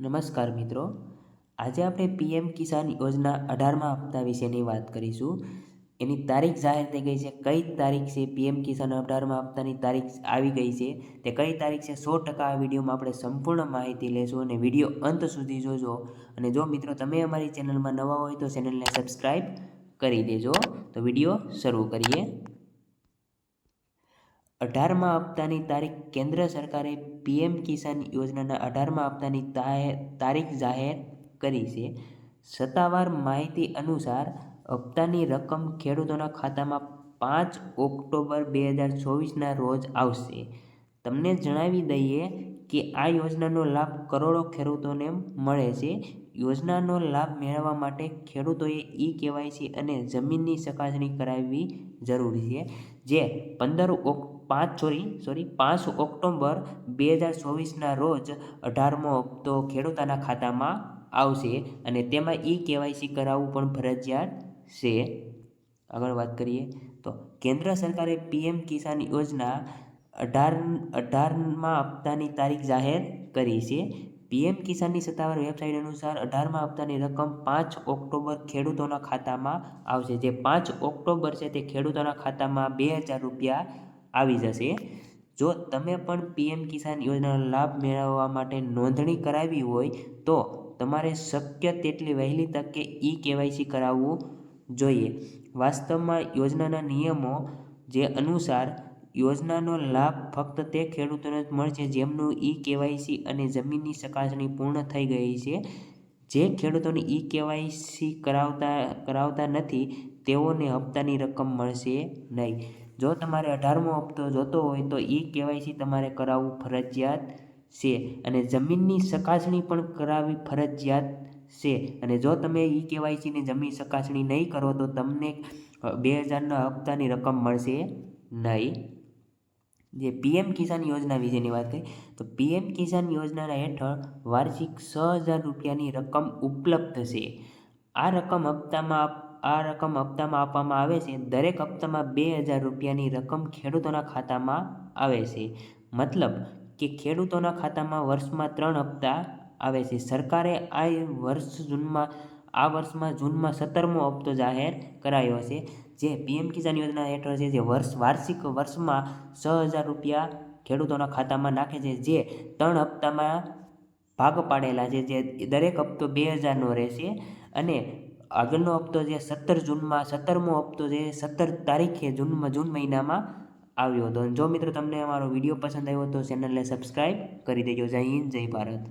નમસ્કાર મિત્રો, આજે આપણે પીએમ કિસાન યોજના 18મા હપ્તા વિશેની વાત કરીશું. એની તારીખ જાહેર થઈ ગઈ છે. કઈ તારીખ છે પીએમ કિસાન 18મા હપ્તાની તારીખ આવી ગઈ છે તે કઈ તારીખ છે 100% આ વિડીયોમાં આપણે સંપૂર્ણ માહિતી લેશું અને વિડીયો અંત સુધી જોજો. અને જો મિત્રો તમે અમારી ચેનલમાં નવા હોય તો ચેનલને સબસ્ક્રાઈબ કરી દેજો. તો વિડીયો શરૂ કરીએ. 18મા હપ્તાની તારીખ કેન્દ્ર સરકારે પીએમ કિસાન યોજનાના 18મા હપ્તાની તારીખ જાહેર કરી છે. સત્તાવાર માહિતી અનુસાર હપ્તાની રકમ ખેડૂતોના ખાતામાં 5 ઓક્ટોબર 2024ના રોજ આવશે. તમને જણાવી દઈએ કે આ યોજનાનો લાભ કરોડો ખેડૂતોને મળે છે. યોજનાનો લાભ મેળવવા માટે ખેડૂતોએ ઈ-કેવાયસી અને જમીનની ચકાસણી કરાવવી જરૂરી છે. જે 5 ઓક્ટોબર 2024ના રોજ 18મો હપ્તો ખેડૂતોના ખાતામાં આવશે અને તેમાં ઈ-કેવાયસી કરાવવું પણ ફરજિયાત છે. આગળ વાત કરીએ તો કેન્દ્ર સરકારે પીએમ કિસાન યોજના 18મા હપ્તાની તારીખ જાહેર કરી છે. પીએમ કિસાનની સત્તાવાર વેબસાઇટ અનુસાર 18મા હપ્તાની રકમ 5 ઓક્ટોબર ખેડૂતોના ખાતામાં આવશે. જે 5 ઓક્ટોબર છે તે ખેડૂતોના ખાતામાં 2000 રૂપિયા આવી જશે. જો તમે પણ પીએમ કિસાન યોજનાનો લાભ મેળવવા માટે નોંધણી કરાવી હોય તો તમારે શક્ય તેટલી વહેલી તકે ઈ-કેવાયસી કરાવવું જોઈએ. વાસ્તવમાં યોજનાના નિયમો જે અનુસાર યોજનાનો લાભ ફક્ત તે ખેડૂતોને જ મળશે જેમનું ઈ-કેવાયસી અને જમીનની ચકાસણી પૂર્ણ થઈ ગઈ છે. જે ખેડૂતોને ઈ-કેવાયસી કરાવતા નથી તેઓને હપ્તાની રકમ મળશે નહીં. જો તમારે 18મો હપ્તો જોતો હોય તો ઈ-કેવાયસી તમારે કરાવવું ફરજિયાત છે અને જમીનની ચકાસણી પણ કરાવવી ફરજિયાત છે. અને જો તમે ઈ-કેવાયસીની જમીન ચકાસણી નહીં કરો તો તમને 2000ના હપ્તાની રકમ મળશે નહીં. જે પીએમ કિસાન યોજના વિશેની વાત કરીએ તો પીએમ કિસાન યોજનાના હેઠળ વાર્ષિક 6000 રૂપિયાની રકમ ઉપલબ્ધ છે. આ રકમ હપ્તામાં આપવામાં આવે છે. દરેક હપ્તામાં 2000 રૂપિયાની રકમ ખેડૂતોના ખાતામાં આવે છે. મતલબ કે ખેડૂતોના ખાતામાં વર્ષમાં 3 હપ્તા આવે છે. સરકારે આ વર્ષમાં જૂનમાં 17મો હપ્તો જાહેર કરાયો છે. જે પીએમ કિસાન યોજના હેઠળ છે. જે વાર્ષિક વર્ષમાં 6000 રૂપિયા ખેડૂતોના ખાતામાં નાખે છે. જે 3 હપ્તામાં ભાગ પાડેલા છે. જે દરેક હપ્તો 2000નો રહેશે અને આગળનો હપ્તો જે 17મો હપ્તો જે 17 તારીખે જૂન મહિનામાં આવ્યો હતો. જો મિત્રો તમને અમારો વિડીયો પસંદ આવ્યો તો ચેનલને સબસ્ક્રાઈબ કરી દેજો. જય હિન્દ, જય ભારત.